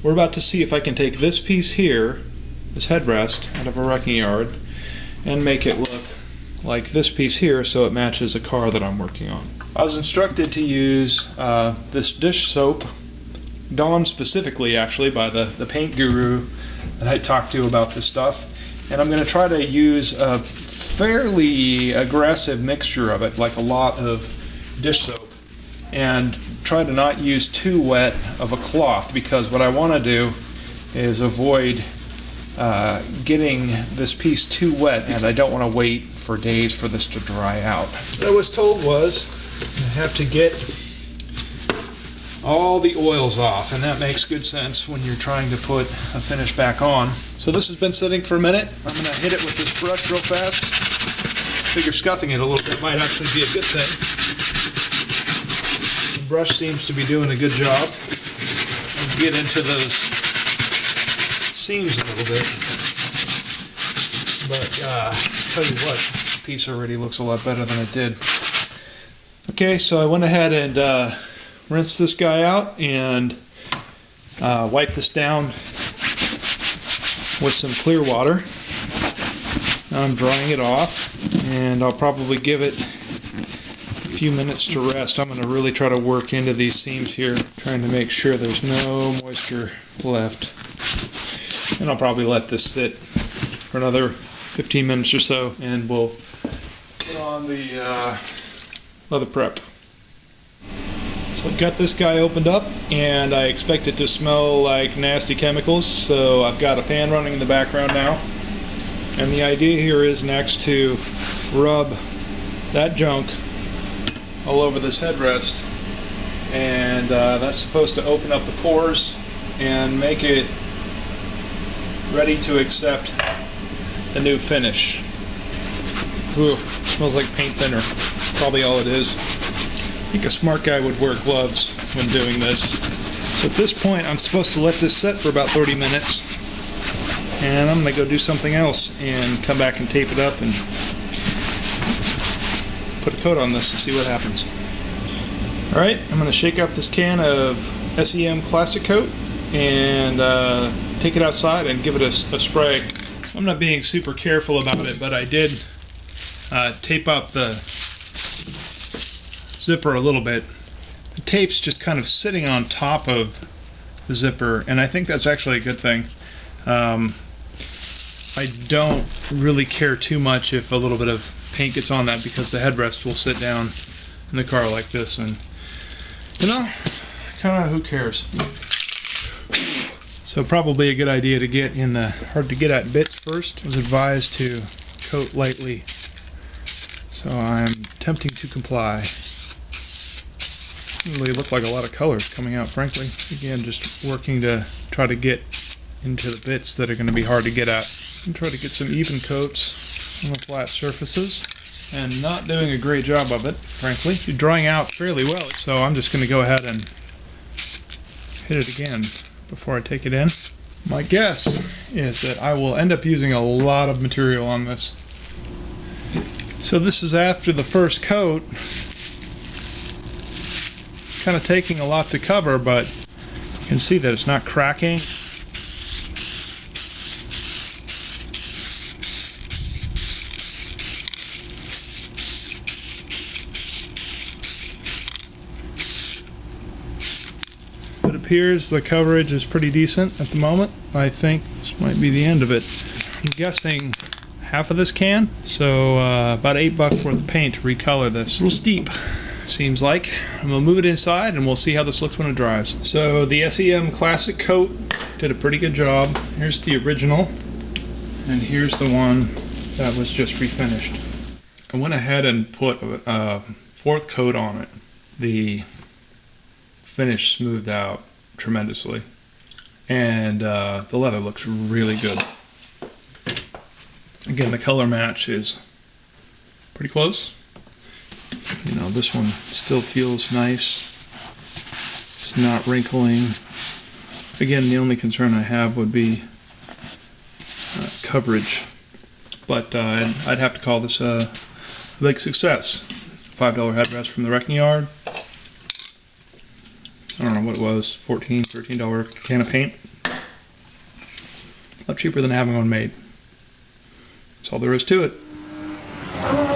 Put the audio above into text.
we're about to see if I can take this piece here, this headrest, out of a wrecking yard and make it look like this piece here so it matches a car that I'm working on. I was instructed to use this dish soap, Dawn specifically actually, by the paint guru that I talked to about this stuff. And I'm going to try to use a fairly aggressive mixture of it, like a lot of dish soap, and try to not use too wet of a cloth, because what I want to do is avoid getting this piece too wet, and I don't want to wait for days for this to dry out. What I was told was I have to get all the oils off, and that makes good sense when you're trying to put a finish back on. So this has been sitting for a minute. I'm going to hit it with this brush real fast. Figure scuffing it a little bit might actually be a good thing. The brush seems to be doing a good job. I'll get into those seams a little bit. But tell you what, this piece already looks a lot better than it did. Okay, so I went ahead and rinsed this guy out and wipe this down with some clear water. Now I'm drying it off, and I'll probably give it a few minutes to rest. I'm going to really try to work into these seams here, trying to make sure there's no moisture left. And I'll probably let this sit for another 15 minutes or so, and we'll put on the leather prep. So I've got this guy opened up, and I expect it to smell like nasty chemicals, so I've got a fan running in the background now. And the idea here is next to rub that junk all over this headrest, and that's supposed to open up the pores and make it ready to accept the new finish. Ooh, smells like paint thinner. Probably all it is. I think a smart guy would wear gloves when doing this. So at this point, I'm supposed to let this set for about 30 minutes, and I'm going to go do something else and come back and tape it up and put a coat on this and see what happens. Alright, I'm going to shake up this can of SEM Color Coat and take it outside and give it a spray. So I'm not being super careful about it, but I did tape up the zipper a little bit. The tape's just kind of sitting on top of the zipper, and I think that's actually a good thing. I don't really care too much if a little bit of paint gets on that, because the headrest will sit down in the car like this, and you know, kind of who cares. So probably a good idea to get in the hard to get at bits first. I was advised to coat lightly, so I'm attempting to comply. Really look like a lot of colors coming out, frankly. Again, just working to try to get into the bits that are going to be hard to get at. And try to get some even coats on the flat surfaces. And not doing a great job of it, frankly. You're drying out fairly well, so I'm just going to go ahead and hit it again before I take it in. My guess is that I will end up using a lot of material on this. So this is after the first coat. Kind of taking a lot to cover, but you can see that it's not cracking. It appears the coverage is pretty decent at the moment. I think this might be the end of it. I'm guessing half of this can, so about $8 worth of paint to recolor this. A little steep, seems like. I'm going to move it inside and we'll see how this looks when it dries. So the SEM Classic Coat did a pretty good job. Here's the original, and here's the one that was just refinished. I went ahead and put a fourth coat on it. The finish smoothed out tremendously, and the leather looks really good. Again, the color match is pretty close. You know, this one still feels nice. It's not wrinkling. Again, the only concern I have would be coverage, but I'd have to call this a big success. $5 headrest from the wrecking yard. I don't know what it was, $14, $13 can of paint. A lot cheaper than having one made. That's all there is to it.